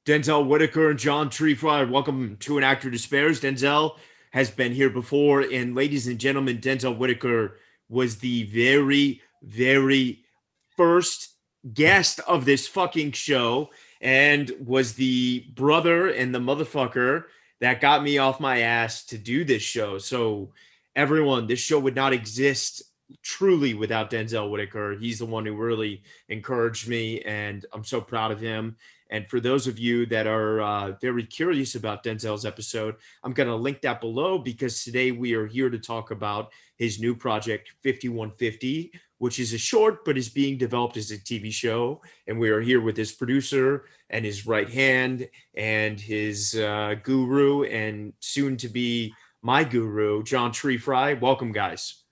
Denzel Whitaker and John Trefry. Welcome to An Actor Despairs. Denzel has been here before, and ladies and gentlemen, Denzel Whitaker was the very first guest of this fucking show, and was the brother and the motherfucker that got me off my ass to do this show. So, everyone, this show would not exist truly without Denzel Whitaker. He's the one who really encouraged me, and I'm so proud of him. And for those of you that are very curious about Denzel's episode, I'm going to link that below because today we are here to talk about his new project, 5150, which is a short but is being developed as a TV show. And we are here with his producer and his right hand and his guru and soon to be my guru, John Trefry. Welcome, guys.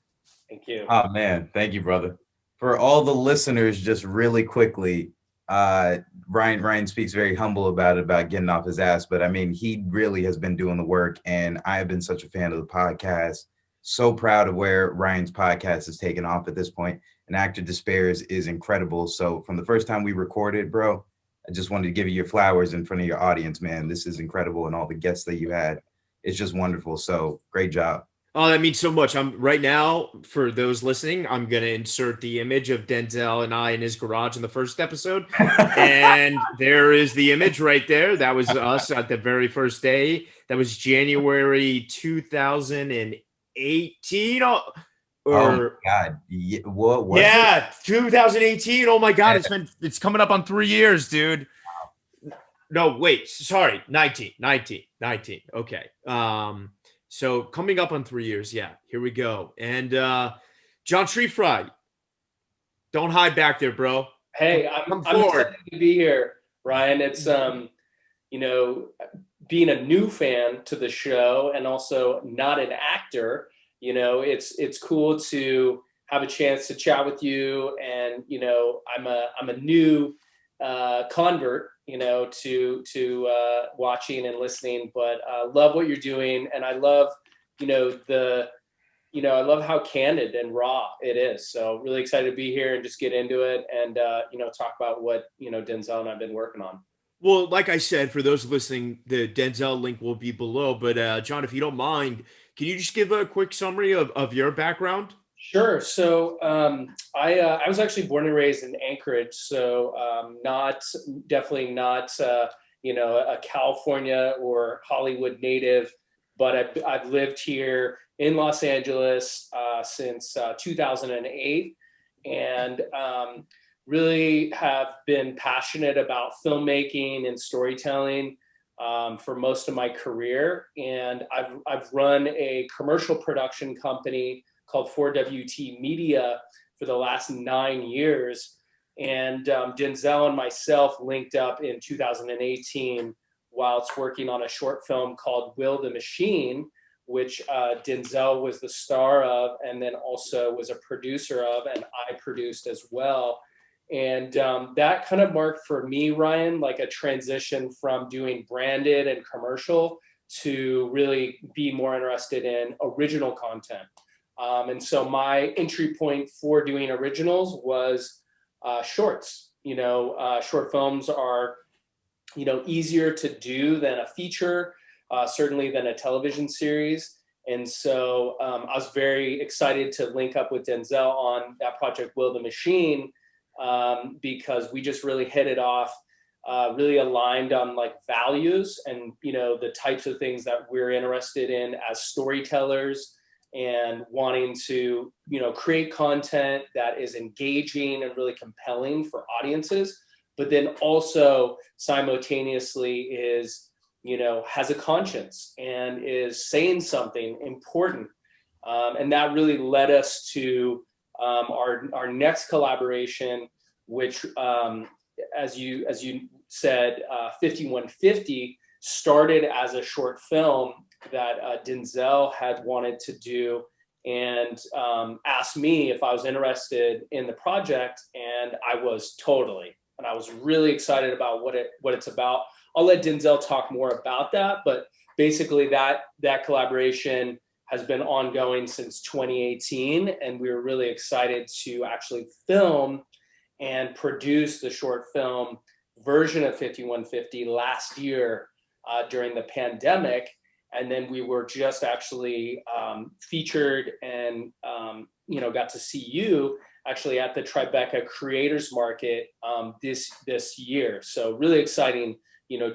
Thank you. Oh man, thank you, brother. For all the listeners, just really quickly, uh, Ryan speaks very humble about getting off his ass, but I mean, he really has been doing the work, and I have been such a fan of the podcast. So proud of where Ryan's podcast has taken off at this point. And Actor Despairs is incredible. So from the first time we recorded, bro, I just wanted to give you your flowers in front of your audience, man. This is incredible, and all the guests that you had, it's just wonderful. So great job. Oh, that means so much. I'm right now, for those listening, I'm gonna insert the image of Denzel and I in his garage in the first episode. And there is the image right there. That was us at the very first day. That was January 2018. Oh my Or God. What was it? yeah, 2018. Oh my God, Yeah. it's coming up on 3 years, dude. No, wait, sorry, 19. Okay. So coming up on 3 years. Yeah, here we go. And John Trefry, don't hide back there, bro. Come, Hey, I'm come I'm forward. excited to be here, Ryan. It's you know, being a new fan to the show and also not an actor, it's cool to have a chance to chat with you. And I'm a new convert, to watching and listening, but love what you're doing, and I love, the I love how candid and raw it is. So really excited to be here and just get into it and talk about what Denzel and I've been working on. Well, like I said, for those listening, the Denzel link will be below. But John, if you don't mind, can you just give a quick summary of your background? Sure. So I was actually born and raised in Anchorage, so not definitely not a California or Hollywood native, but I've lived here in Los Angeles since 2008, and really have been passionate about filmmaking and storytelling for most of my career. And I've run a commercial production company called 4WT Media for the last 9 years. And Denzel and myself linked up in 2018 whilst working on a short film called Will the Machine, which Denzel was the star of and then also was a producer of, and I produced as well. And that kind of marked for me, Ryan, like a transition from doing branded and commercial to really be more interested in original content. And so my entry point for doing originals was shorts. Short films are, easier to do than a feature, certainly than a television series. And so I was very excited to link up with Denzel on that project, Will the Machine, because we just really hit it off, really aligned on like values and, the types of things that we're interested in as storytellers and wanting to, create content that is engaging and really compelling for audiences, but then also simultaneously is, has a conscience and is saying something important. And that really led us to our next collaboration, which, as you said, 5150 started as a short film that Denzel had wanted to do, and asked me if I was interested in the project, and I was totally. And I was really excited about what it's about. I'll let Denzel talk more about that, but basically that collaboration has been ongoing since 2018, and we were really excited to actually film and produce the short film version of 5150 last year during the pandemic. And then we were just actually featured and, got to see you actually at the Tribeca Creators Market this year. So really exciting,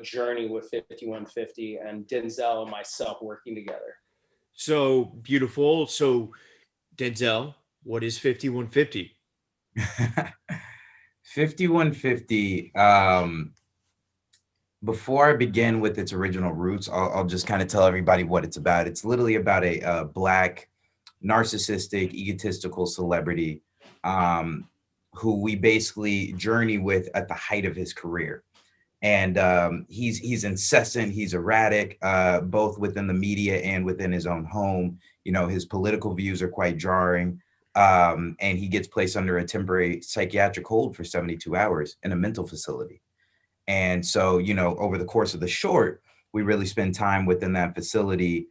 journey with 5150 and Denzel and myself working together. So beautiful. So Denzel, what is 5150? 5150, before I begin with its original roots, I'll just kind of tell everybody what it's about. It's literally about a Black, narcissistic, egotistical celebrity who we basically journey with at the height of his career. And he's incessant, he's erratic, both within the media and within his own home. His political views are quite jarring. And he gets placed under a temporary psychiatric hold for 72 hours in a mental facility. And so, over the course of the short, we really spend time within that facility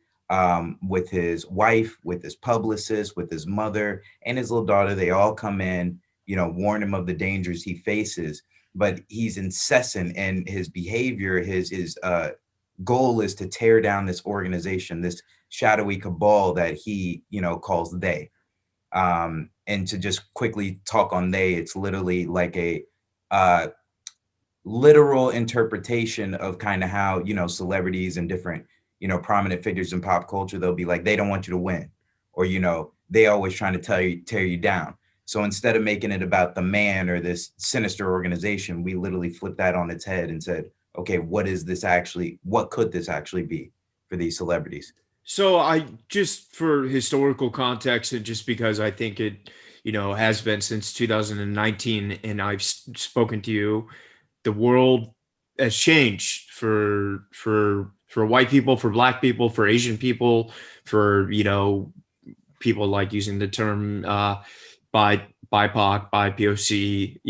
with his wife, with his publicist, with his mother, and his little daughter. They all come in, warn him of the dangers he faces, but he's incessant in his behavior. His goal is to tear down this organization, this shadowy cabal that he, calls they. And to just quickly talk on they, it's literally like a literal interpretation of kind of how, celebrities and different, prominent figures in pop culture, they'll be like, they don't want you to win, or, they always trying to tear you down. So instead of making it about the man or this sinister organization, we literally flipped that on its head and said, okay, what could this actually be for these celebrities? So I just for historical context, and just because I think it, has been since 2019, and I've spoken to you, the world has changed for white people, for Black people, for Asian people, for people like using the term by BIPOC, by POC,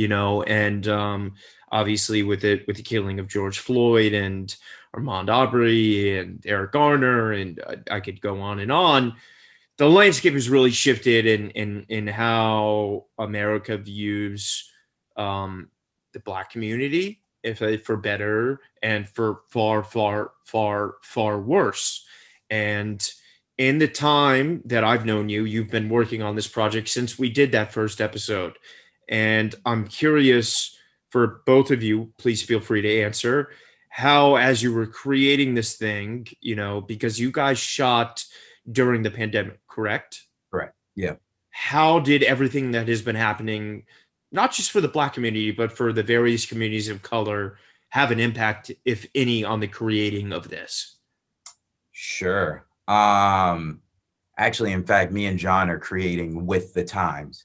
and obviously with the killing of George Floyd and Armand Aubrey and Eric Garner, and I could go on and on. The landscape has really shifted in how America views the Black community, for better and for far, far, far, far worse. And in the time that I've known you, you've been working on this project since we did that first episode. And I'm curious for both of you, please feel free to answer, how, as you were creating this thing, because you guys shot during the pandemic, correct? Correct. Yeah. How did everything that has been happening, not just for the Black community, but for the various communities of color, have an impact, if any, on the creating of this? Sure. Actually, in fact, me and John are creating with the times.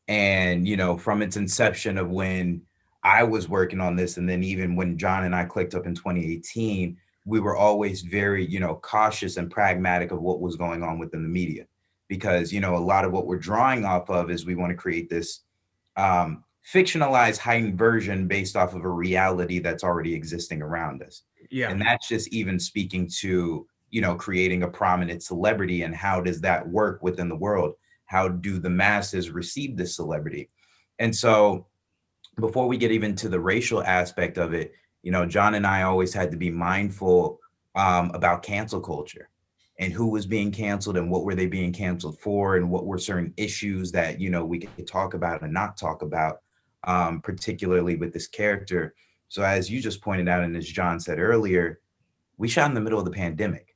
And, from its inception of when I was working on this, and then even when John and I clicked up in 2018, we were always very, cautious and pragmatic of what was going on within the media. Because, a lot of what we're drawing off of is we want to create this fictionalized heightened version based off of a reality that's already existing around us. Yeah. And that's just even speaking to, creating a prominent celebrity, and how does that work within the world? How do the masses receive this celebrity? And so before we get even to the racial aspect of it, John and I always had to be mindful about cancel culture and who was being canceled and what were they being canceled for, and what were certain issues that, we could talk about and not talk about, particularly with this character. So as you just pointed out, and as John said earlier, we shot in the middle of the pandemic.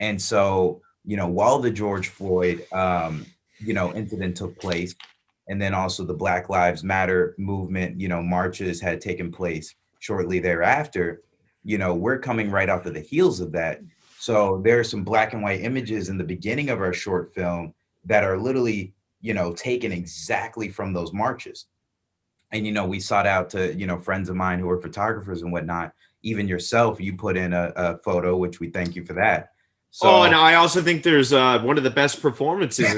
And so, while the George Floyd, incident took place, and then also the Black Lives Matter movement, marches had taken place shortly thereafter, we're coming right off of the heels of that. So there are some black and white images in the beginning of our short film that are literally, taken exactly from those marches. And, we sought out to, friends of mine who are photographers and whatnot. Even yourself, you put in a photo, which we thank you for that. So, and I also think there's one of the best performances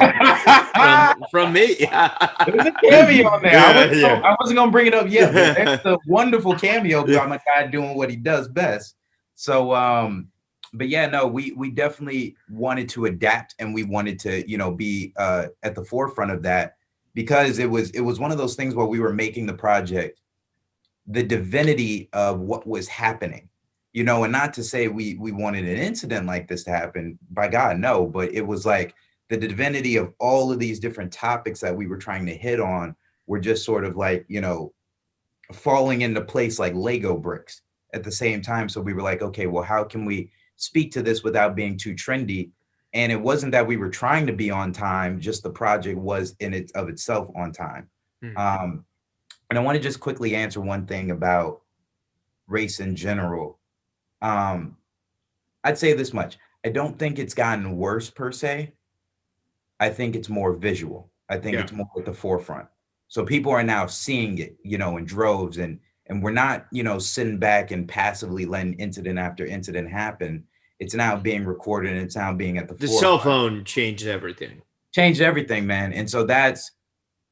from me. There's a cameo on there. I wasn't gonna bring it up yet, but that's a wonderful cameo by my guy doing what he does best. So, but yeah, no, we definitely wanted to adapt, and we wanted to, be at the forefront of that, because it was one of those things where we were making the project the divinity of what was happening, and not to say we wanted an incident like this to happen, by God, no, but it was like the divinity of all of these different topics that we were trying to hit on were just sort of like, falling into place like Lego bricks at the same time. So we were like, okay, well, how can we speak to this without being too trendy? And it wasn't that we were trying to be on time, just the project was in it of itself on time. Hmm. And I want to just quickly answer one thing about race in general. I'd say this much. I don't think it's gotten worse per se. I think it's more visual. I think Yeah. it's more at the forefront. So people are now seeing it, in droves, and we're not, sitting back and passively letting incident after incident happen. It's now being recorded and it's now being at the The cell forefront. phone changed everything. Changed everything, man. And so that's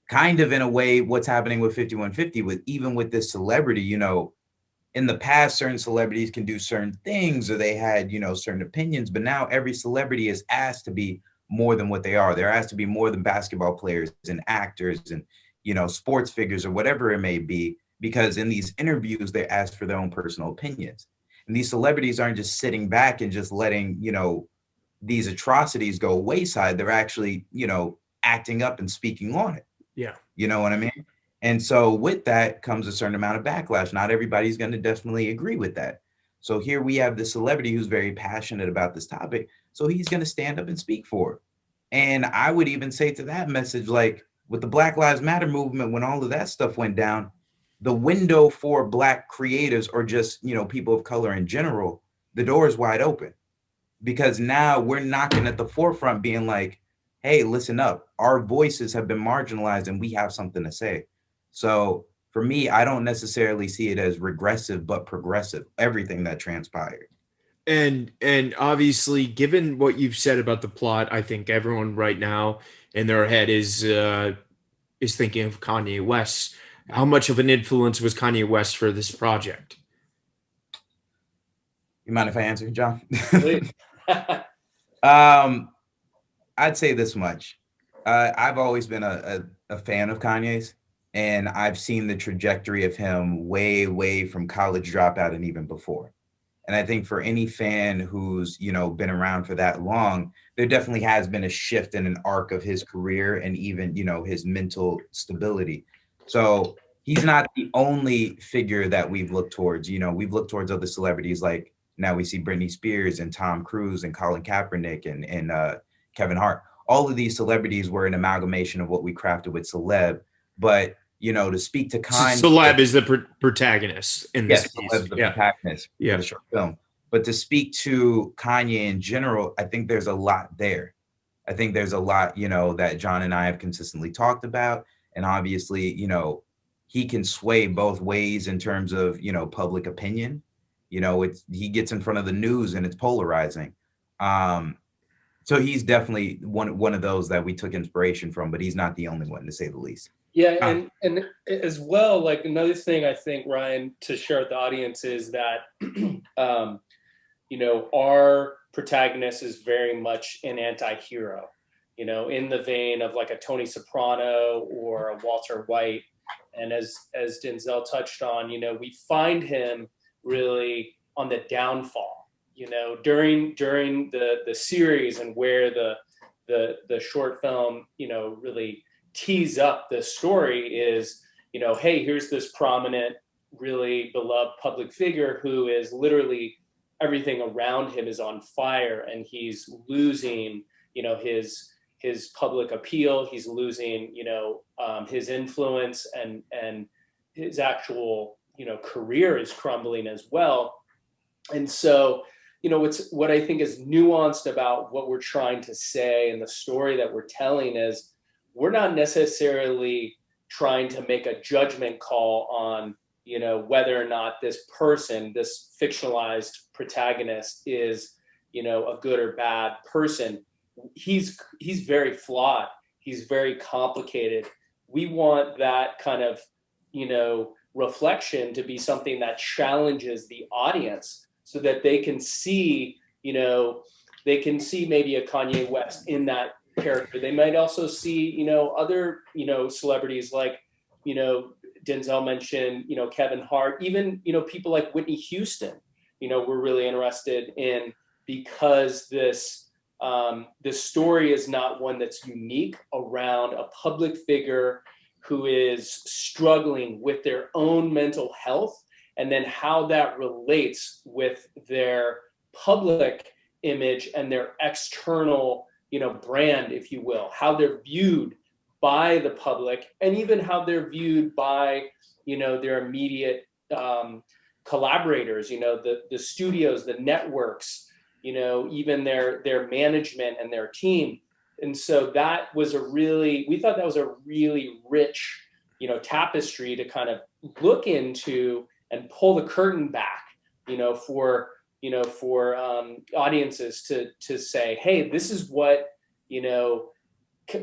kind of in a way what's happening with 5150 with even with this celebrity, in the past, certain celebrities can do certain things or they had, certain opinions, but now every celebrity is asked to be more than what they are. They're asked to be more than basketball players and actors and, sports figures or whatever it may be, because in these interviews, they're asked for their own personal opinions. And these celebrities aren't just sitting back and just letting, these atrocities go wayside. They're actually, acting up and speaking on it. Yeah. You know what I mean? And so with that comes a certain amount of backlash. Not everybody's going to definitely agree with that. So here we have the celebrity who's very passionate about this topic. So he's going to stand up and speak for it. And I would even say to that message, like with the Black Lives Matter movement, when all of that stuff went down, the window for Black creators or just, people of color in general, the door is wide open because now we're knocking at the forefront being like, hey, listen up. Our voices have been marginalized and we have something to say. So for me, I don't necessarily see it as regressive, but progressive, everything that transpired. And obviously, given what you've said about the plot, I think everyone right now in their head is thinking of Kanye West. How much of an influence was Kanye West for this project? You mind if I answer, John? Please. I'd say this much. I've always been a fan of Kanye's, and I've seen the trajectory of him way, way from College Dropout and even before. And I think for any fan who's, been around for that long, there definitely has been a shift in an arc of his career and even, his mental stability. So he's not the only figure that we've looked towards. We've looked towards other celebrities like now we see Britney Spears and Tom Cruise and Colin Kaepernick and Kevin Hart. All of these celebrities were an amalgamation of what we crafted with celeb. But, to speak to Kanye. Celeb is the protagonist in this Yes, piece. Celeb's the Yeah. protagonist for the short film. But to speak to Kanye in general, I think there's a lot there. I think there's a lot, that John and I have consistently talked about. And obviously, he can sway both ways in terms of, public opinion. He gets in front of the news and it's polarizing. So he's definitely one of those that we took inspiration from, but he's not the only one, to say the least. Yeah, and as well, like another thing I think, Ryan, to share with the audience is that our protagonist is very much an anti-hero, in the vein of like a Tony Soprano or a Walter White. And as Denzel touched on, we find him really on the downfall, during the series, and where the short film, really tease up the story is, hey, here's this prominent, really beloved public figure who is literally everything around him is on fire, and he's losing, his public appeal. He's losing, his influence, and his actual, career is crumbling as well. And so, it's what I think is nuanced about what we're trying to say and the story that we're telling is, we're not necessarily trying to make a judgment call on, whether or not this person, this fictionalized protagonist is, a good or bad person. He's very flawed. He's very complicated. We want that kind of, reflection to be something that challenges the audience so that they can see, maybe a Kanye West in that character. They might also see, other, celebrities like, Denzel mentioned, Kevin Hart, even, people like Whitney Houston, we're really interested in, because this story is not one that's unique around a public figure who is struggling with their own mental health, and then how that relates with their public image and their external, brand, if you will, how they're viewed by the public, and even how they're viewed by, their immediate collaborators, the studios, the networks, even their management and their team. And so we thought that was a really rich, tapestry to kind of look into and pull the curtain back, for audiences to say, hey, this is what,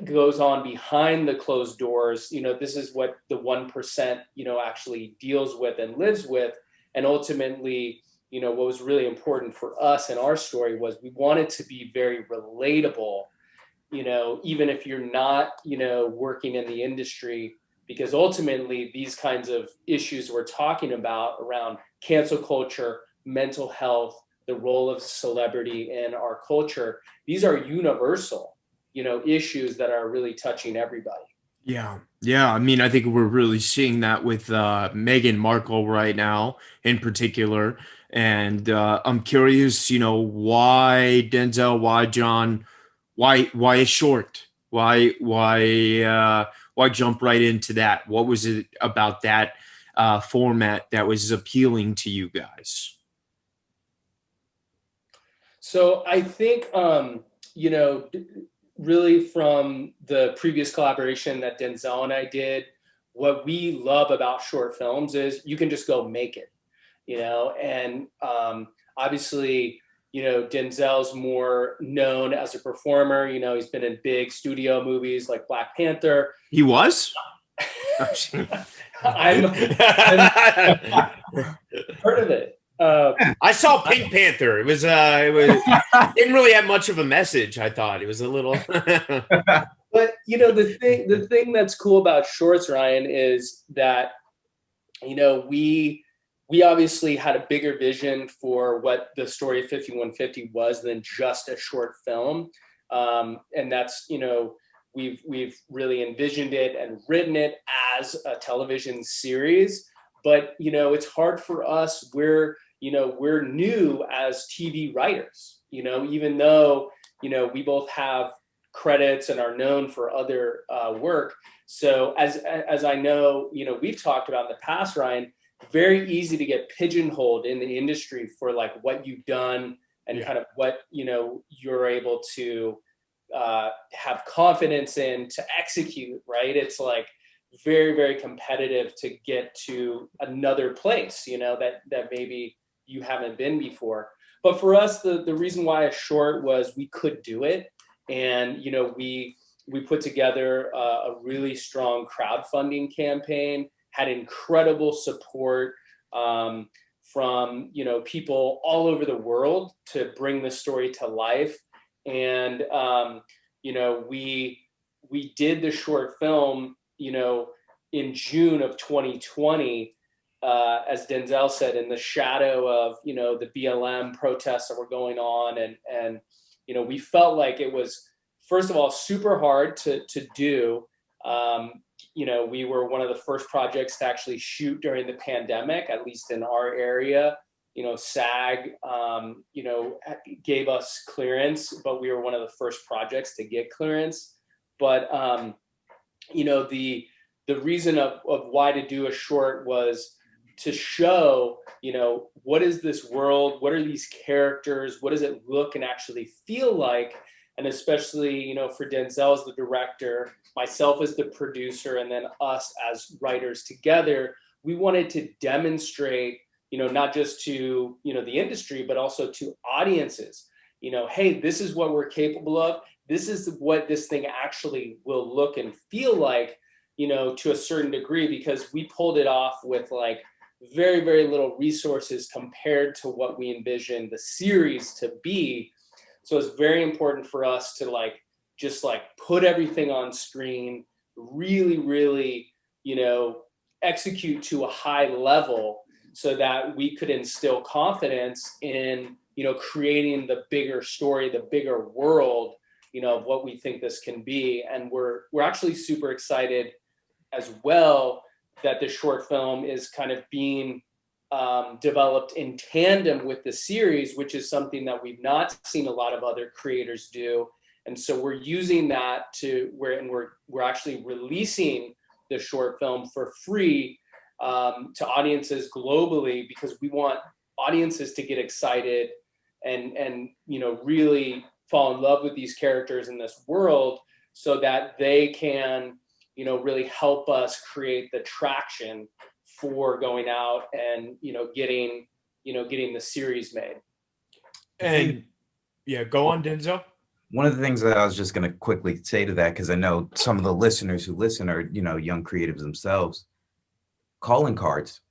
goes on behind the closed doors. This is what the 1%, actually deals with and lives with. And ultimately, what was really important for us in our story was we wanted to be very relatable, even if you're not, working in the industry, because ultimately these kinds of issues we're talking about around cancel culture, mental health, the role of celebrity in our culture, these are universal, issues that are really touching everybody. Yeah. Yeah. I mean, I think we're really seeing that with Meghan Markle right now in particular. And I'm curious, why Denzel, why John, why is short? Why jump right into that? What was it about that format that was appealing to you guys? So I think, really from the previous collaboration that Denzel and I did, what we love about short films is you can just go make it, and obviously, Denzel's more known as a performer. He's been in big studio movies like Black Panther. He was? I'm heard of it. I saw Pink Panther. It was didn't really have much of a message. I thought it was a little. But the thing that's cool about shorts, Ryan, is that we obviously had a bigger vision for what the story of 5150 was than just a short film, and that's we've really envisioned it and written it as a television series. But it's hard for us. We're new as TV writers, even though, we both have credits and are known for other work. So as I know, we've talked about in the past, Ryan, very easy to get pigeonholed in the industry for like what you've done and kind of what, you're able to have confidence in to execute, right? It's like very, very competitive to get to another place, that maybe you haven't been before. But for us, the reason why a short was we could do it. And, we put together a really strong crowdfunding campaign, had incredible support from, people all over the world to bring the story to life. And, we did the short film, in June of 2020, as Denzel said, in the shadow of, the BLM protests that were going on. And we felt like it was, first of all, super hard to do. We were one of the first projects to actually shoot during the pandemic, at least in our area. SAG, gave us clearance, but we were one of the first projects to get clearance. But, the reason of why to do a short was to show, what is this world? What are these characters? What does it look and actually feel like? And especially, for Denzel as the director, myself as the producer, and then us as writers together, we wanted to demonstrate, not just to, the industry, but also to audiences, hey, this is what we're capable of. This is what this thing actually will look and feel like, to a certain degree, because we pulled it off with like very, very little resources compared to what we envisioned the series to be. So it's very important for us to just put everything on screen, really, really, execute to a high level so that we could instill confidence in, creating the bigger story, the bigger world, of what we think this can be. And we're actually super excited as well that the short film is kind of being developed in tandem with the series, which is something that we've not seen a lot of other creators do. And so we're using that we're actually releasing the short film for free to audiences globally, because we want audiences to get excited and really fall in love with these characters in this world, so that they can really help us create the traction for going out and getting the series made. And yeah, go on, Denzel. One of the things that I was just going to quickly say to that, because I know some of the listeners who listen are, young creatives themselves, calling cards,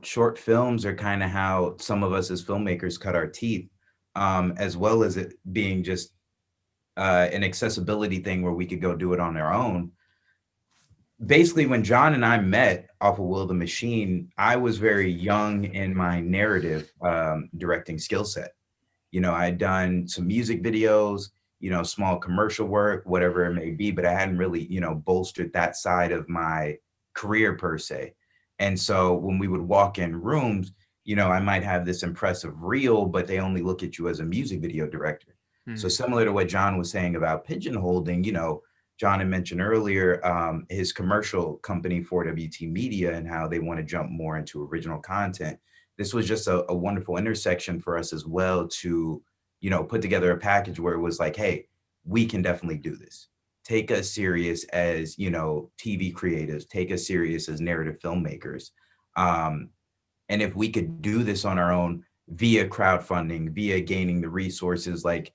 short films are kind of how some of us as filmmakers cut our teeth, as well as it being just an accessibility thing where we could go do it on our own. Basically, when John and I met off of Will the Machine, I was very young in my narrative directing skill set. I had done some music videos, small commercial work, whatever it may be, but I hadn't really, bolstered that side of my career per se. And so when we would walk in rooms, I might have this impressive reel, but they only look at you as a music video director. So similar to what John was saying about pigeonholing, John had mentioned earlier his commercial company, 4WT Media, and how they want to jump more into original content. This was just a wonderful intersection for us as well to, put together a package where it was like, hey, we can definitely do this. Take us serious as, TV creatives, take us serious as narrative filmmakers. And if we could do this on our own via crowdfunding, via gaining the resources like,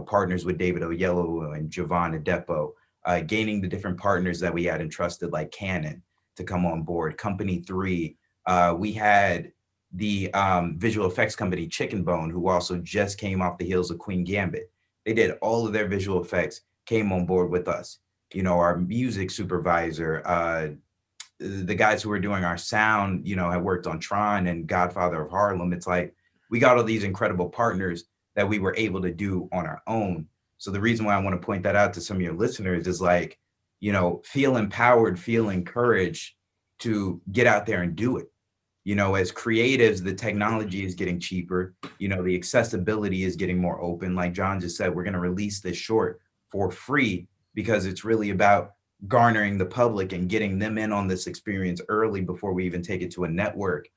partners with David Oyelowo and Jovan Adepo, gaining the different partners that we had entrusted like Canon to come on board, Company 3. We had the visual effects company Chicken Bone, who also just came off the heels of Queen Gambit. They did all of their visual effects, came on board with us. Our music supervisor, the guys who were doing our sound, had worked on Tron and Godfather of Harlem. It's like we got all these incredible partners that we were able to do on our own. So the reason why I want to point that out to some of your listeners is like, feel empowered, feel encouraged to get out there and do it. As creatives, the technology is getting cheaper. The accessibility is getting more open. Like John just said, we're going to release this short for free because it's really about garnering the public and getting them in on this experience early before we even take it to a network.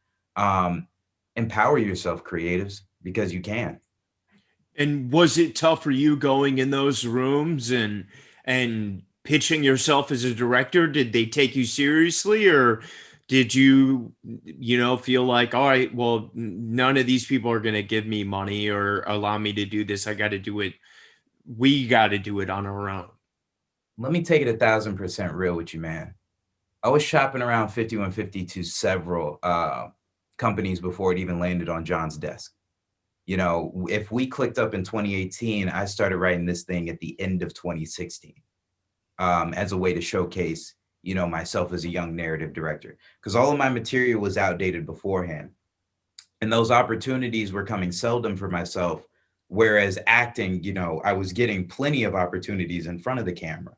Empower yourself, creatives, because you can. And was it tough for you going in those rooms and pitching yourself as a director? Did they take you seriously, or did you feel like, all right, well, none of these people are going to give me money or allow me to do this. I got to do it. We got to do it on our own. Let me take it 1,000% real with you, man. I was shopping around 5150 to several companies before it even landed on John's desk. If we clicked up in 2018, I started writing this thing at the end of 2016 as a way to showcase, myself as a young narrative director, because all of my material was outdated beforehand. And those opportunities were coming seldom for myself. Whereas acting, I was getting plenty of opportunities in front of the camera.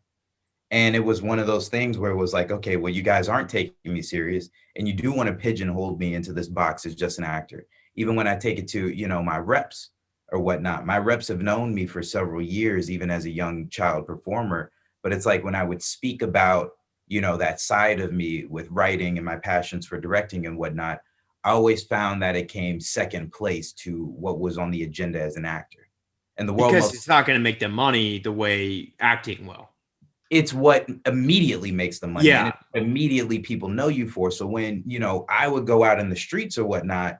And it was one of those things where it was like, okay, well, you guys aren't taking me serious and you do want to pigeonhole me into this box as just an actor. Even when I take it to, my reps or whatnot, my reps have known me for several years, even as a young child performer. But it's like when I would speak about, that side of me with writing and my passions for directing and whatnot, I always found that it came second place to what was on the agenda as an actor. And the world, because it's not going to make them money the way acting will. It's what immediately makes the money. Yeah. And immediately people know you for. So when, I would go out in the streets or whatnot,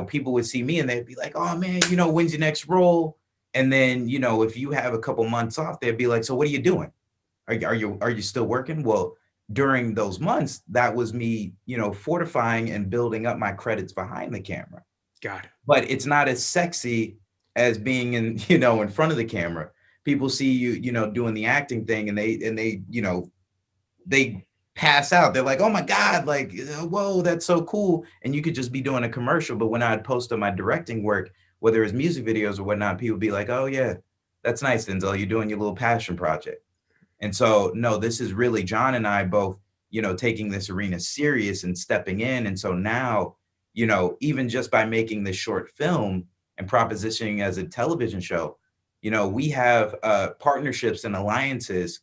people would see me and they'd be like, oh man, when's your next role? And then, if you have a couple months off, they'd be like, so what are you doing? Are you still working? Well, during those months, that was me, fortifying and building up my credits behind the camera. Got it. But it's not as sexy as being in, in front of the camera. People see you, doing the acting thing and they pass out. They're like, oh my God, like, whoa, that's so cool. And you could just be doing a commercial. But when I'd post on my directing work, whether it's music videos or whatnot, people would be like, oh yeah, that's nice, Denzel. You're doing your little passion project. And so, no, this is really John and I both, taking this arena serious and stepping in. And so now, even just by making this short film and propositioning as a television show, we have partnerships and alliances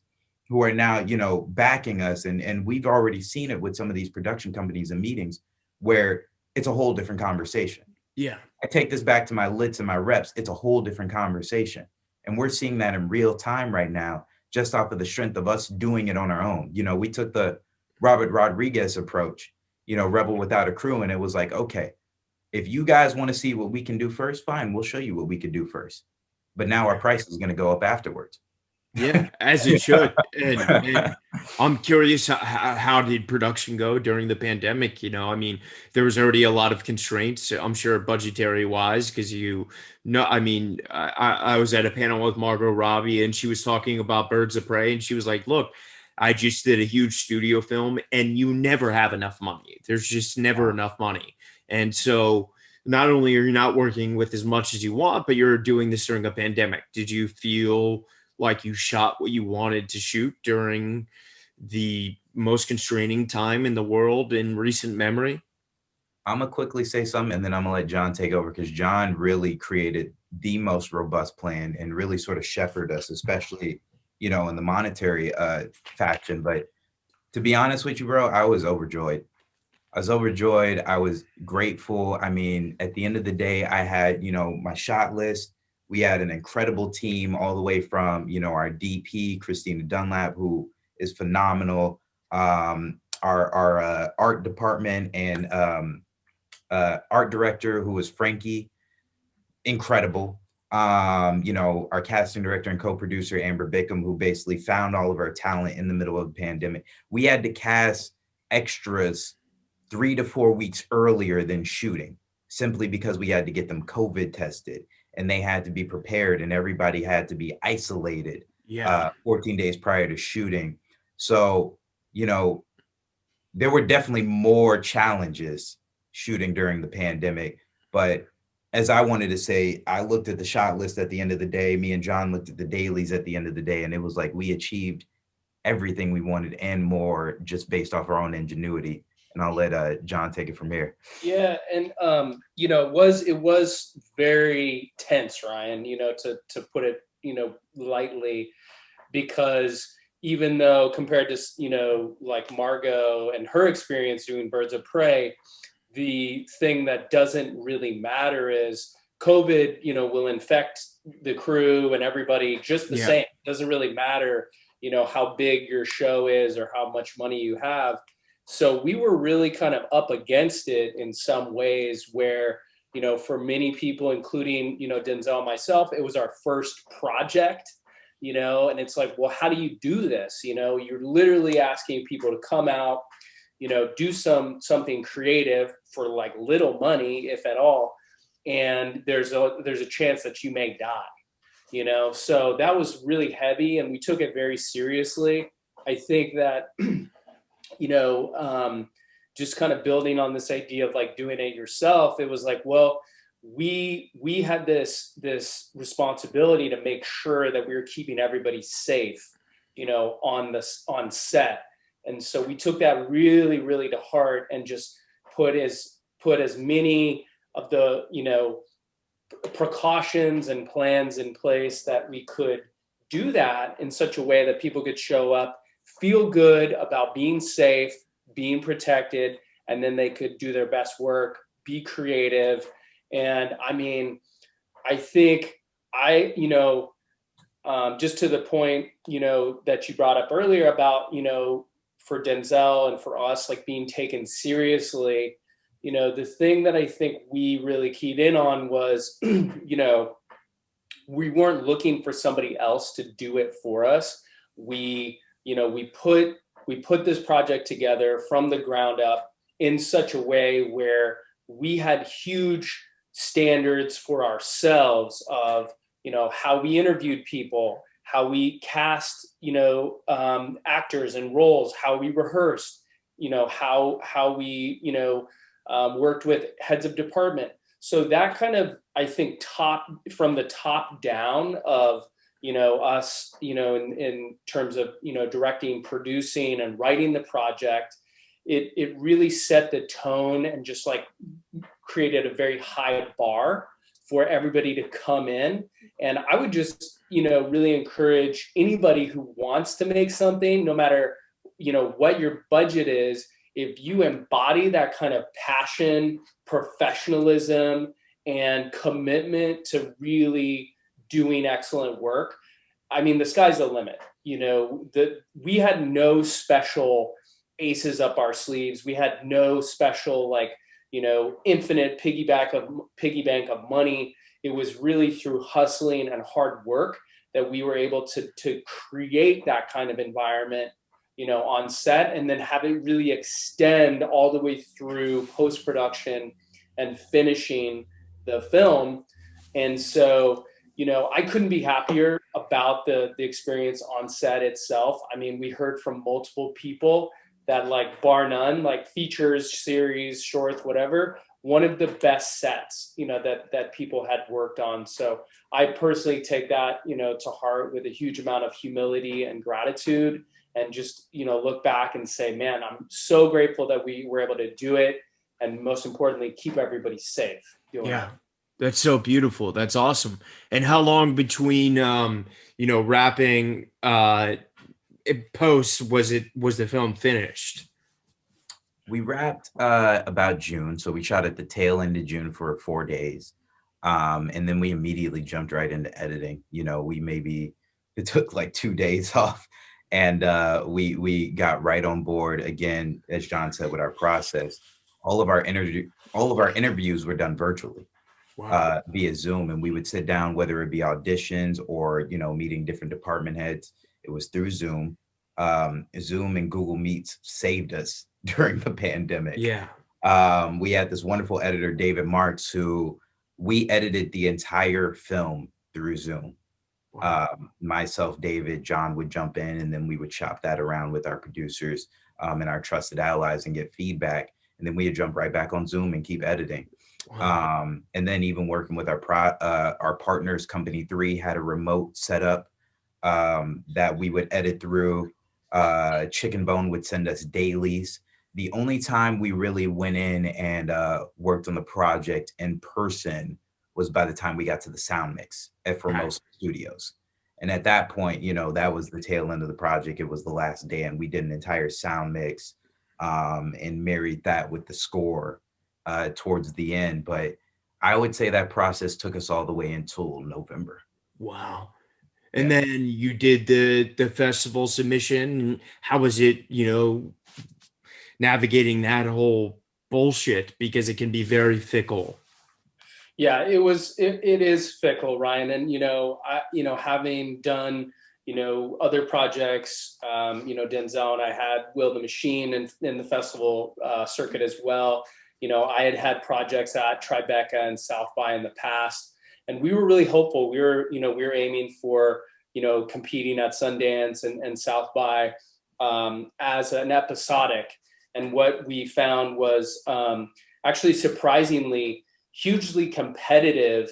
who are now, backing us. And we've already seen it with some of these production companies and meetings where it's a whole different conversation. Yeah. I take this back to my lits and my reps. It's a whole different conversation. And we're seeing that in real time right now, just off of the strength of us doing it on our own. We took the Robert Rodriguez approach, Rebel Without a Crew. And it was like, okay, if you guys want to see what we can do first, fine, we'll show you what we can do first. But now our price is going to go up afterwards. Yeah, as it should. And I'm curious, how did production go during the pandemic? I mean, there was already a lot of constraints, I'm sure, budgetary wise, because I mean, I was at a panel with Margot Robbie, and she was talking about Birds of Prey, and she was like, look, I just did a huge studio film, and you never have enough money. There's just never enough money. And so not only are you not working with as much as you want, but you're doing this during a pandemic. Did you feel like you shot what you wanted to shoot during the most constraining time in the world in recent memory? I'm going to quickly say something, and then I'm going to let John take over, because John really created the most robust plan and really sort of shepherded us, especially, in the monetary faction. But to be honest with you, bro, I was overjoyed. I was grateful. I mean, at the end of the day, I had, my shot list. We had an incredible team, all the way from, our DP, Christina Dunlap, who is phenomenal. Our art department and art director, who was Frankie, incredible. Our casting director and co-producer, Amber Bickham, who basically found all of our talent in the middle of the pandemic. We had to cast extras 3 to 4 weeks earlier than shooting, simply because we had to get them COVID tested, and they had to be prepared, and everybody had to be isolated 14 days prior to shooting. So, there were definitely more challenges shooting during the pandemic. But as I wanted to say, I looked at the shot list at the end of the day. Me and John looked at the dailies at the end of the day, and it was like we achieved everything we wanted and more, just based off our own ingenuity. And I'll let John take it from here. Yeah, and it was very tense, Ryan. To put it lightly, because even though compared to like Margot and her experience doing Birds of Prey, the thing that doesn't really matter is COVID. Will infect the crew and everybody just the same. It doesn't really matter, how big your show is or how much money you have. So we were really kind of up against it in some ways where, for many people, including, Denzel and myself, it was our first project, and it's like, well, how do you do this? You're literally asking people to come out, do something creative for like little money, if at all. And there's a chance that you may die, so that was really heavy, and we took it very seriously. I think that, just kind of building on this idea of like doing it yourself, it was like, well, we had this responsibility to make sure that we were keeping everybody safe, on set. And so we took that really, really to heart, and just put as many of the, precautions and plans in place that we could do that in such a way that people could show up, feel good about being safe, being protected, and then they could do their best work, be creative. And I mean, I think just to the point, that you brought up earlier about, for Denzel and for us, like being taken seriously, the thing that I think we really keyed in on was, we weren't looking for somebody else to do it for us. We put this project together from the ground up in such a way where we had huge standards for ourselves of, how we interviewed people, how we cast, actors and roles, how we rehearsed, how we, worked with heads of department. So that kind of, I think, from the top down of, us, in terms of, directing, producing, and writing the project, it really set the tone and just like created a very high bar for everybody to come in. And I would just, really encourage anybody who wants to make something, no matter, what your budget is, if you embody that kind of passion, professionalism, and commitment to really doing excellent work, I mean, the sky's the limit. We had no special aces up our sleeves. We had no special, infinite piggy bank of money. It was really through hustling and hard work that we were able to create that kind of environment, on set, and then have it really extend all the way through post-production and finishing the film. And so, I couldn't be happier about the experience on set itself. I mean, we heard from multiple people that, like, bar none, like features, series, shorts, whatever, one of the best sets, that people had worked on. So I personally take that, to heart with a huge amount of humility and gratitude, and just, look back and say, man, I'm so grateful that we were able to do it. And most importantly, keep everybody safe doing it. That's so beautiful. That's awesome. And how long between, wrapping, post was the film finished? We wrapped about June, so we shot at the tail end of June for 4 days, and then we immediately jumped right into editing. It took like 2 days off, and we got right on board again, as John said, with our process. All of our interviews were done virtually. Wow. Via Zoom, and we would sit down, whether it be auditions or meeting different department heads. It was through Zoom. Zoom and Google Meets saved us during the pandemic. Yeah. We had this wonderful editor, David Marks, who we edited the entire film through Zoom. Wow. Myself, David, John would jump in, and then we would shop that around with our producers and our trusted allies and get feedback. And then we would jump right back on Zoom and keep editing. Wow. And then even working with our partners, Company 3 had a remote setup that we would edit through. Chicken Bone would send us dailies. The only time we really went in and worked on the project in person was by the time we got to the sound mix at Formosa Studios. And at that point, that was the tail end of the project. It was the last day, and we did an entire sound mix and married that with the score towards the end. But I would say that process took us all the way until November. Wow. And then you did the festival submission. How was it, navigating that whole bullshit, because it can be very fickle? Yeah, it is fickle, Ryan. And, having done, other projects, Denzel and I had Will the Machine in the festival circuit as well. I had projects at Tribeca and South by in the past, and we were really hopeful. We were aiming for, competing at Sundance and South by as an episodic. And what we found was actually surprisingly hugely competitive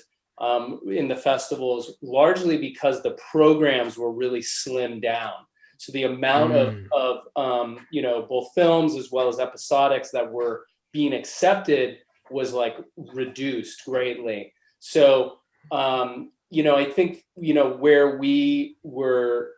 in the festivals, largely because the programs were really slimmed down. So the amount of both films as well as episodics that were being accepted was like reduced greatly. So, I think, where we were,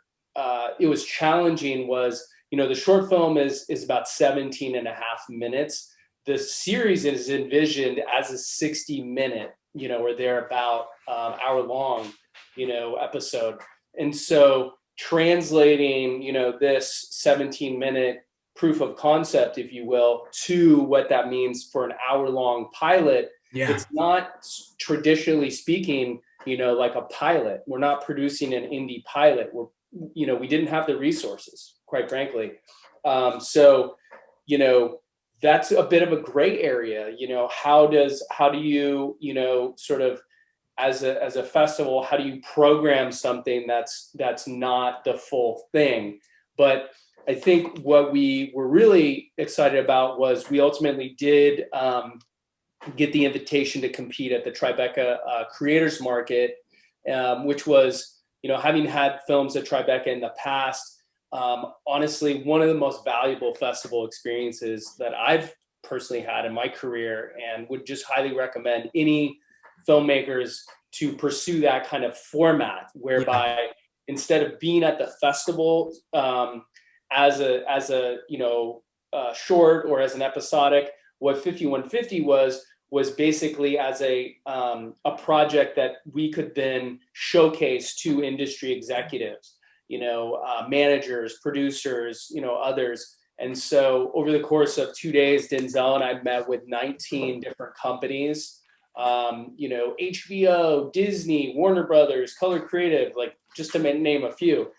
it was challenging was, the short film is about 17 and a half minutes. The series is envisioned as a 60-minute, or thereabout hour long, episode. And so translating, this 17-minute proof of concept, if you will, to what that means for an hour-long pilot. Yeah. It's not, traditionally speaking, like a pilot. We're not producing an indie pilot. We didn't have the resources, quite frankly. So, that's a bit of a gray area. How do you, sort of as a festival, how do you program something that's not the full thing? But I think what we were really excited about was we ultimately did get the invitation to compete at the Tribeca Creators Market, which was, having had films at Tribeca in the past, honestly, one of the most valuable festival experiences that I've personally had in my career, and would just highly recommend any filmmakers to pursue that kind of format, whereby instead of being at the festival as a short or as an episodic, what 5150 was basically as a project that we could then showcase to industry executives, managers, producers, others. And so over the course of 2 days, Denzel and I met with 19 different companies, HBO, Disney, Warner Brothers, Color Creative, like just to name a few.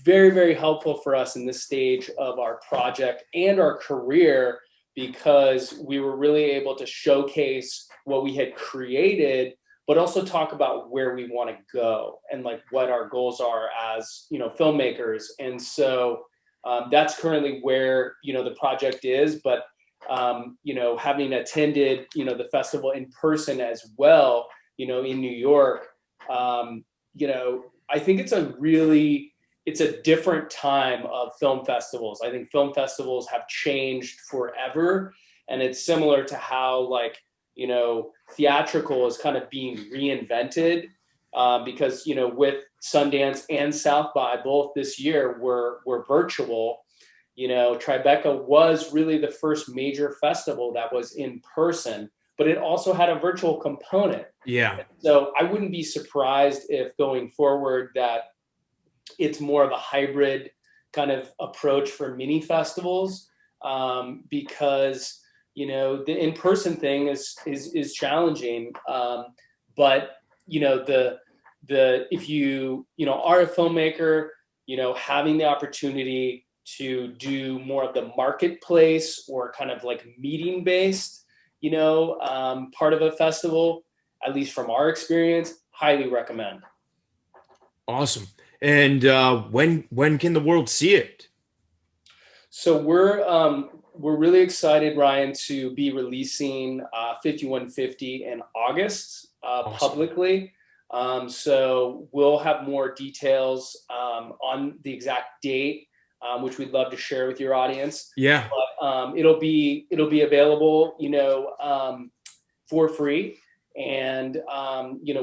Very, very helpful for us in this stage of our project and our career, because we were really able to showcase what we had created, but also talk about where we want to go and like what our goals are as, filmmakers. And so that's currently where, the project is. But, having attended, the festival in person as well, in New York, I think it's a different time of film festivals. I think film festivals have changed forever. And it's similar to how theatrical is kind of being reinvented because, with Sundance and South by both this year were virtual. Tribeca was really the first major festival that was in person, but it also had a virtual component. Yeah. So I wouldn't be surprised if going forward that it's more of a hybrid kind of approach for mini festivals, because the in-person thing is challenging. But if you are a filmmaker, having the opportunity to do more of the marketplace or kind of like meeting based, part of a festival, at least from our experience, highly recommend. Awesome. And when can the world see it? So we're really excited, Ryan, to be releasing 5150 in August publicly. So we'll have more details on the exact date, which we'd love to share with your audience. Yeah. But it'll be available, for free. And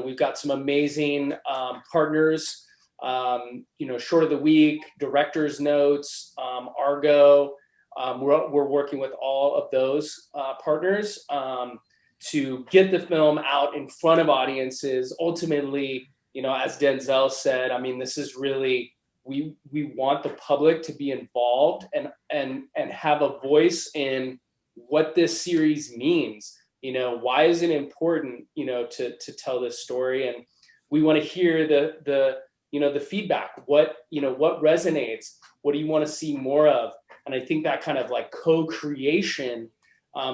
we've got some amazing partners. Short of the week, director's notes, Argo. We're working with all of those partners to get the film out in front of audiences. Ultimately, as Denzel said, I mean, this is really, we want the public to be involved and have a voice in what this series means. Why is it important, to tell this story? And we want to hear the feedback. What resonates? What do you want to see more of? And I think that kind of like co-creation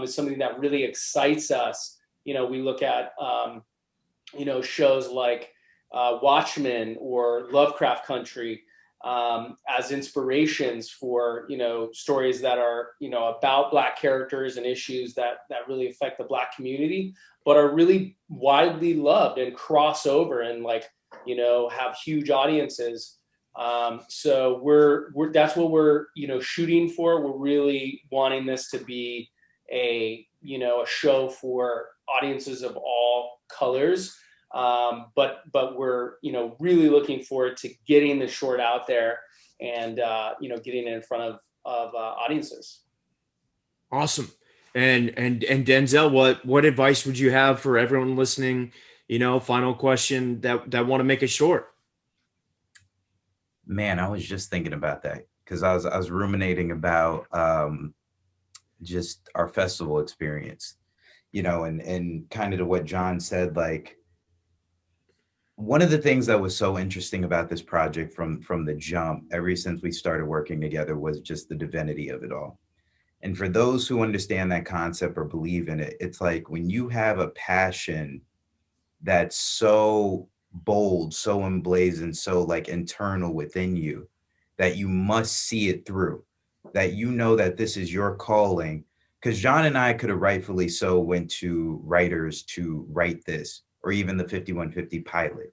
is something that really excites us. We look at shows like Watchmen or Lovecraft Country as inspirations for stories that are about Black characters and issues that really affect the Black community, but are really widely loved and cross over and have huge audiences. So we're that's what we're shooting for. We're really wanting this to be a show for audiences of all colors. But we're really looking forward to getting the short out there and getting it in front of audiences. Awesome. And Denzel, what advice would you have for everyone listening? Final question that want to make it short. Man, I was just thinking about that because I was ruminating about just our festival experience, and kind of to what John said, like one of the things that was so interesting about this project from the jump, ever since we started working together, was just the divinity of it all. And for those who understand that concept or believe in it, it's like when you have a passion that's so bold, so emblazoned, so like internal within you that you must see it through, that you know that this is your calling. Because John and I could have rightfully so went to writers to write this, or even the 5150 pilot,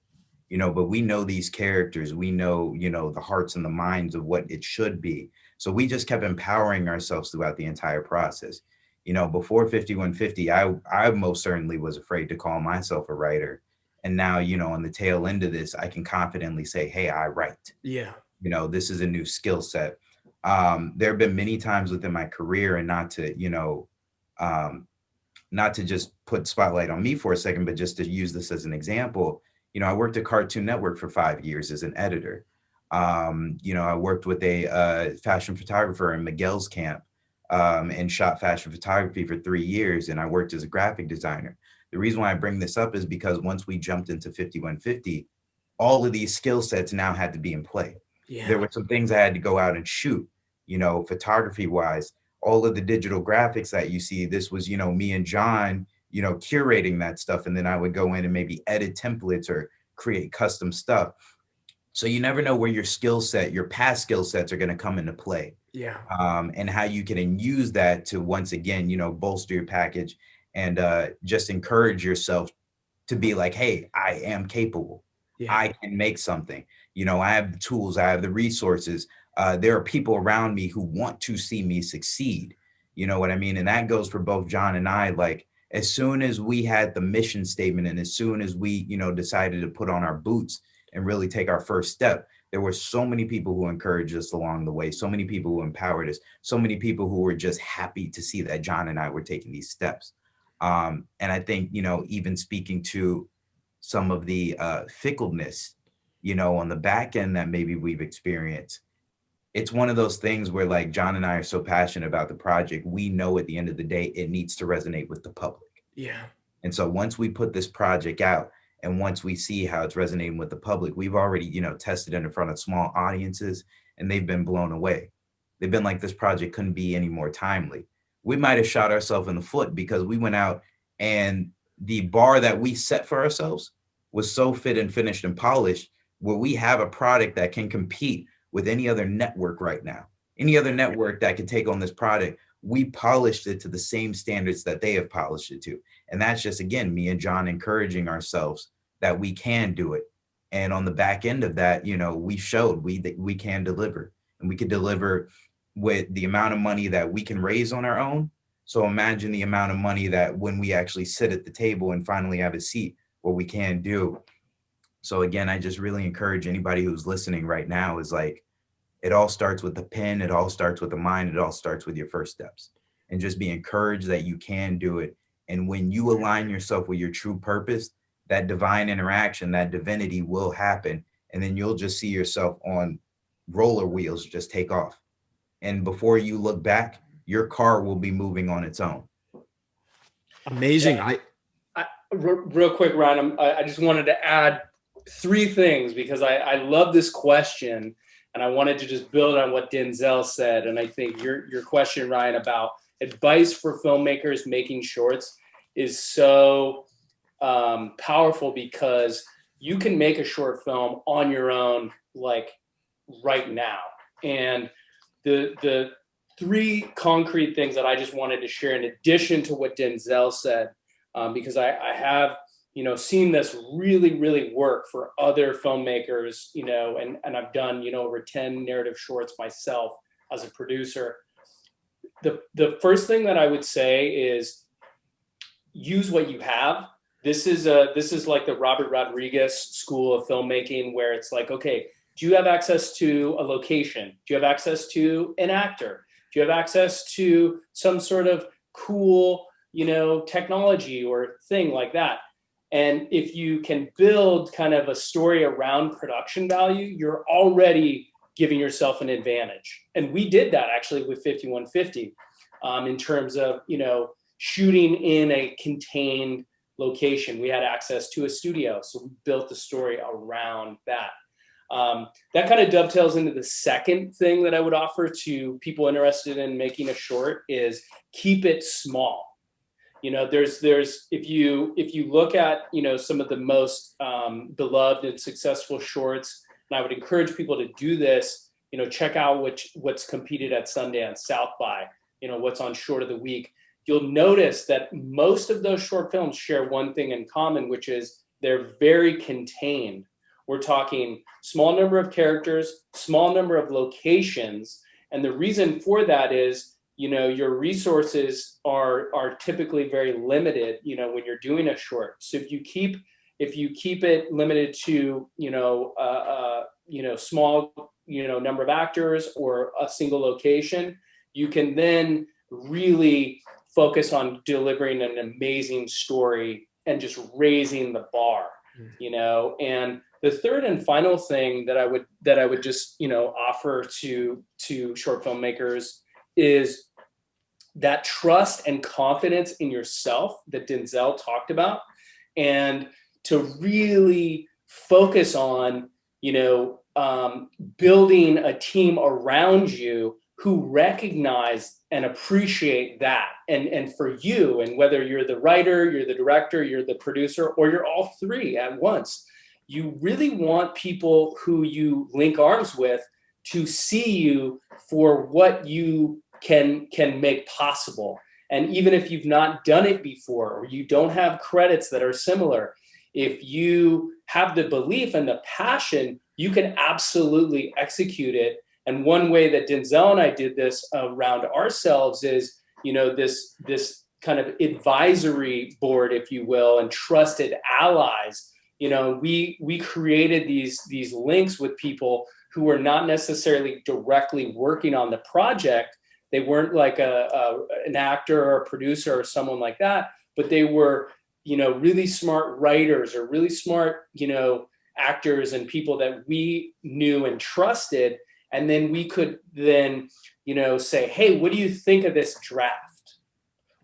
but we know these characters, we know, the hearts and the minds of what it should be. So we just kept empowering ourselves throughout the entire process. Before 5150, I most certainly was afraid to call myself a writer. And now, on the tail end of this, I can confidently say, hey, I write. Yeah. This is a new skill set. There have been many times within my career, and um, not to just put spotlight on me for a second, but just to use this as an example, I worked at Cartoon Network for 5 years as an editor. I worked with a fashion photographer in Miguel's camp, and shot fashion photography for 3 years. And I worked as a graphic designer. The reason why I bring this up is because once we jumped into 5150, all of these skill sets now had to be in play. Yeah. There were some things I had to go out and shoot, photography wise. All of the digital graphics that you see, this was, me and John, curating that stuff. And then I would go in and maybe edit templates or create custom stuff. So you never know where your past skill sets are going to come into play. Yeah. And how you can use that to, once again, bolster your package and just encourage yourself to be like, hey, I am capable. Yeah. I can make something. I have the tools, I have the resources. There are people around me who want to see me succeed. You know what I mean? And that goes for both John and I. Like, as soon as we had the mission statement and as soon as we, decided to put on our boots and really take our first step, there were so many people who encouraged us along the way, so many people who empowered us, so many people who were just happy to see that John and I were taking these steps. And I think, even speaking to some of the fickleness, on the back end that maybe we've experienced, it's one of those things where, like, John and I are so passionate about the project, we know at the end of the day, it needs to resonate with the public. Yeah. And so once we put this project out and once we see how it's resonating with the public, we've already, tested it in front of small audiences and they've been blown away. They've been like, this project couldn't be any more timely. We might have shot ourselves in the foot because we went out and the bar that we set for ourselves was so fit and finished and polished where we have a product that can compete with any other network right now, any other network that can take on this product. We polished it to the same standards that they have polished it to. And that's just, again, me and John encouraging ourselves that we can do it. And on the back end of that, we showed we can deliver, and we can deliver with the amount of money that we can raise on our own. So imagine the amount of money that when we actually sit at the table and finally have a seat, what we can do. So again, I just really encourage anybody who's listening right now is like, it all starts with the pen. It all starts with the mind. It all starts with your first steps, and just be encouraged that you can do it. And when you align yourself with your true purpose, that divine interaction, that divinity will happen. And then you'll just see yourself on roller wheels, just take off. And before you look back, your car will be moving on its own. Amazing. Yeah. Real quick, Ryan, I just wanted to add 3 things because I love this question. And I wanted to just build on what Denzel said. And I think your question, Ryan, about advice for filmmakers making shorts is so powerful because you can make a short film on your own, like right now. And the 3 concrete things that I just wanted to share in addition to what Denzel said, because I have seen this really, really work for other filmmakers, and I've done, over 10 narrative shorts myself as a producer. The first thing that I would say is use what you have. This is like the Robert Rodriguez school of filmmaking, where it's like, okay, do you have access to a location? Do you have access to an actor? Do you have access to some sort of cool, technology or thing like that? And if you can build kind of a story around production value, you're already giving yourself an advantage. And we did that actually with 5150 in terms of, shooting in a contained location. We had access to a studio, so we built the story around that. That kind of dovetails into the second thing that I would offer to people interested in making a short is keep it small. there's if you look at, some of the most beloved and successful shorts, and I would encourage people to do this, check out what's competed at Sundance, South by, what's on Short of the Week. You'll notice that most of those short films share one thing in common, which is they're very contained. We're talking small number of characters, small number of locations. And the reason for that is, your resources are typically very limited, when you're doing a short. So if you keep it limited to, small, number of actors or a single location, you can then really focus on delivering an amazing story and just raising the bar, and the third and final thing that I would just, offer to short filmmakers is that trust and confidence in yourself that Denzel talked about, and to really focus on, building a team around you who recognize and appreciate that. And for you, and whether you're the writer, you're the director, you're the producer, or you're all three at once, you really want people who you link arms with to see you for what you can make possible. And even if you've not done it before, or you don't have credits that are similar, if you have the belief and the passion, you can absolutely execute it. And one way that Denzel and I did this around ourselves is, this kind of advisory board, if you will, and trusted allies. We created these links with people who were not necessarily directly working on the project. They weren't like an actor or a producer or someone like that, but they were, really smart writers or really smart, actors and people that we knew and trusted. And then we could then, say, hey, what do you think of this draft?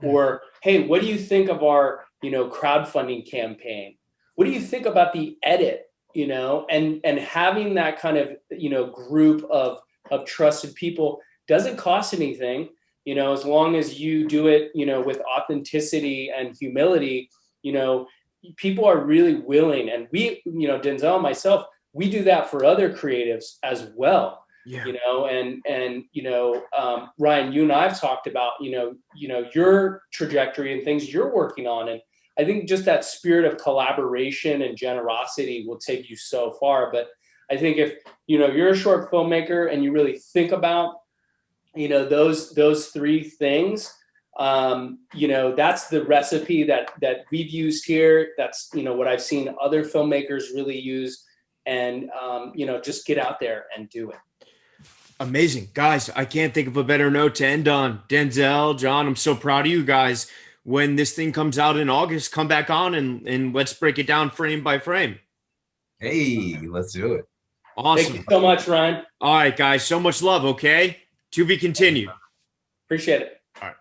Or, hey, what do you think of our, crowdfunding campaign? What do you think about the edit? And having that kind of, group of trusted people doesn't cost anything, as long as you do it, with authenticity and humility, people are really willing. And we, Denzel and myself, we do that for other creatives as well. Yeah. Ryan, you and I have talked about, your trajectory and things you're working on. And I think just that spirit of collaboration and generosity will take you so far. But I think if, you're a short filmmaker and you really think about, those three things, that's the recipe that we've used here. That's, what I've seen other filmmakers really use. And, just get out there and do it. Amazing. Guys, I can't think of a better note to end on. Denzel, John, I'm so proud of you guys. When this thing comes out in August, come back on and let's break it down frame by frame. Hey, let's do it. Awesome. Thank you so much, Ryan. All right, guys. So much love, okay? To be continued. Appreciate it. All right.